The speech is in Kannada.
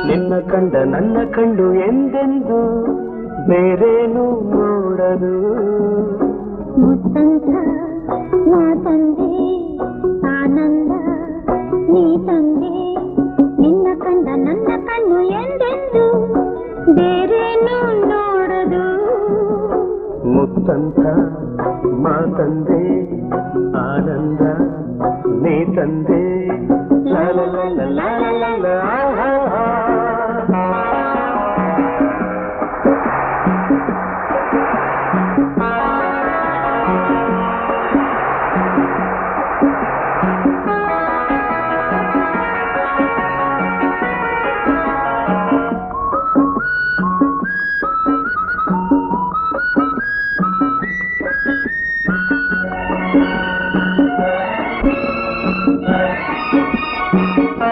ನಿನ್ನ ಕಂಡ ನನ್ನ ಕಂಡು ಎಂದೆಂದು ಬೇರೇನು ನೋಡದು ಮುತ್ತಂತ ನಾ ತಂದೆ ಆನಂದ ನೀ ತಂದೆ ನಿನ್ನ ಕಂಡ ನನ್ನ ಕಣ್ಣು ಎಂದೆಂದು ಬೇರೇನು ನೋಡದು ಮುತ್ತಂತ ಮಾತಂದೆ ಆನಂದ ನೀ ತಂದೆ ಲ ಲ ಲ ಲ ಲ ಲ ಲ